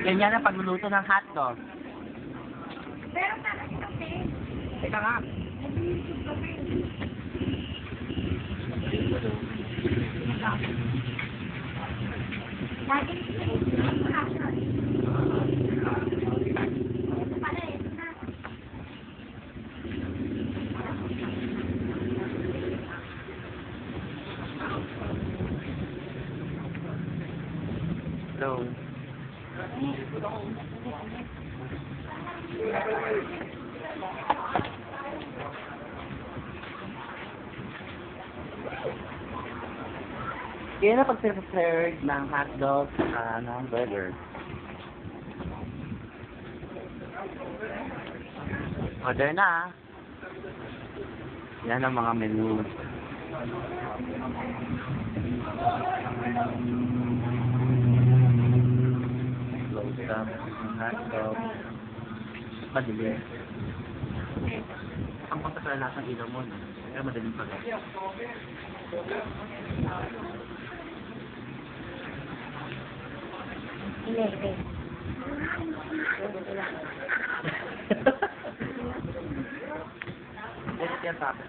Ganyan na pagluluto ng hotdog. Pero talaga kasi. Teka nga. Lagi Hello. Kaya na pag-prepared ng hotdog at ng burger. Order na. Yan ang mga menu. Close up ng hotdog. Madali. Ang pagkakala lahat ng ilaw mo, no? Kaya madaling pag Ilete. Bakit yan tapos?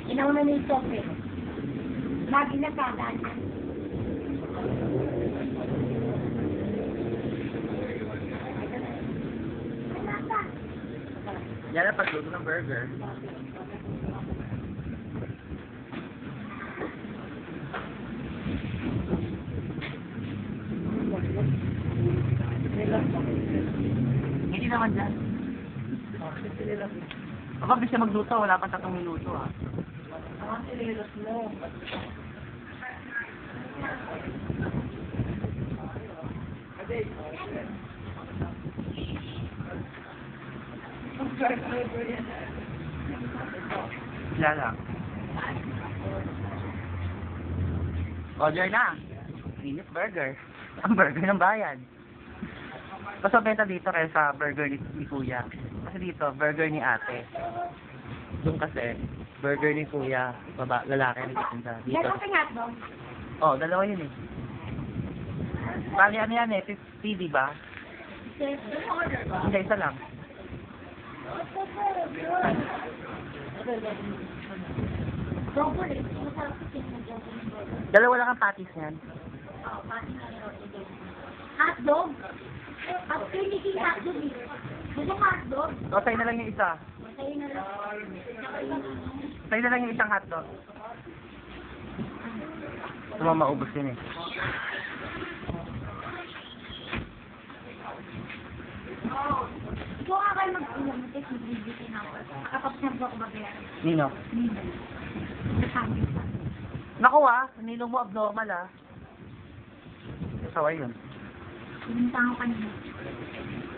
Inauna na yung sope. Lagi na kadaan. Yan ang pagluto ng burger. Hindi naman dyan. Kapag di siya magluto, wala pang 3 minuto ah. Wala lang. Order na. Minute burger. Ang burger ng bayan. Basta benta dito kaya sa burger ni Kuya. Kasi dito, burger ni ate. Doon kasi, burger ni Kuya, lalaki na dito. Dito. Dalawa kang hotdog. Oh, dalawa yun eh. Bali ano yan eh, 50 di ba? Order ba? Hindi, isa lang. Broccoli. Masarap kasi yung broccoli. Dalawa lang ang patties niyan. Oo, pati na yun. Hotdog? At piniki hotdog eh. Gusto mo hotdog? O, sa'yo na lang yung isa. Sa'yo na lang. Sa'yo na lang yung isang hotdog. Ito mga maubos yun eh. Ikaw nga kayo mag-ulam. Ito yung bibigyan ako. Kapag siyempre ako babayaran. Nino? Sasabi pa. Naku ah, nilong mo abnormal ah. Saway yun. Pinuntahan ko kanina.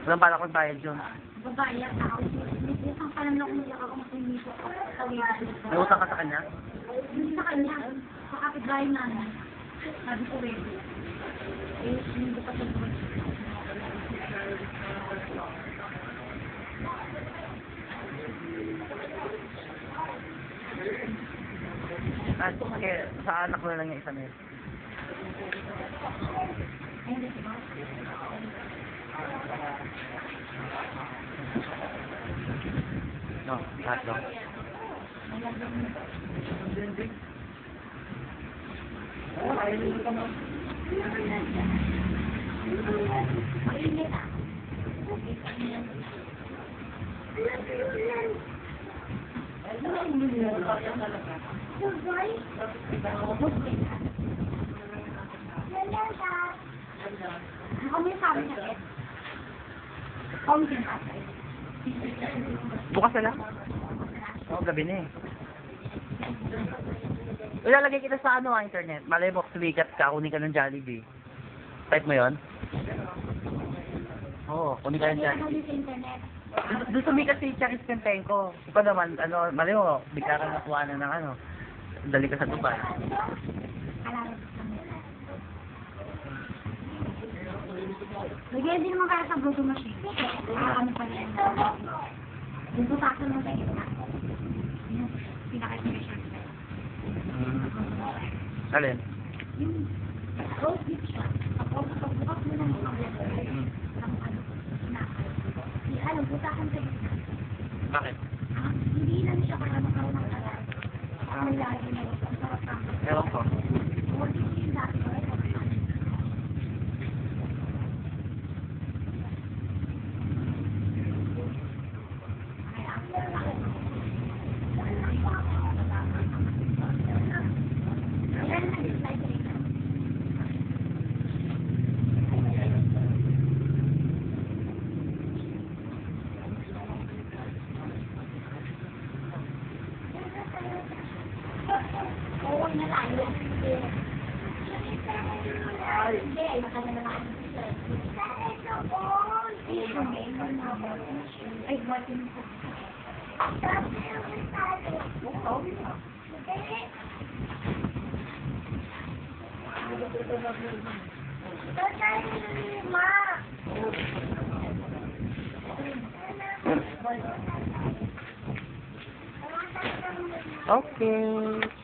Walang pala kong bayad yun. Babae at tao. Isang pananok niya ako makinito. May utang ka sa kanya? Hindi sa kanya. Sa kapitbahay namin. Sabi ko ready. Eh, hindi pa sa At kaya sa anak ko na lang yung isa na yun. No, hotdog. Mainit ah. Ako may sabi na eh. Pumpkin patay. Bukas na lang? Oo, gabi na eh. Ilalagay kita sa internet. Malay mo, sumikat ka, kunin ka ng Jollibee. Type mo yon? Oo, kunin ka ng Lagyan ako Jollibee. sa internet. Doon sumikat si Charis Pentenko. Ikaw naman, ano, mali mo, bigla ka nakuha na ng ano. Dali ka sa Dubai. Lagyan din naman kaya sa Bruto Machine. Ano pa rin. Yung butasan mo sa isa. Yung pinaka-special. Alin? Yung roast beef siya. Tapos pagbukas mo ng mga ano, butasan sa isa. Bakit? Hindi lang siya para magkaroon ng kalat. Ang lagi na ito. Ang sarap lang. Ewan ko. Hindi yung dati ko. Oo na tayo. Hindi, baka na naman. Ay, matin ko. Okay.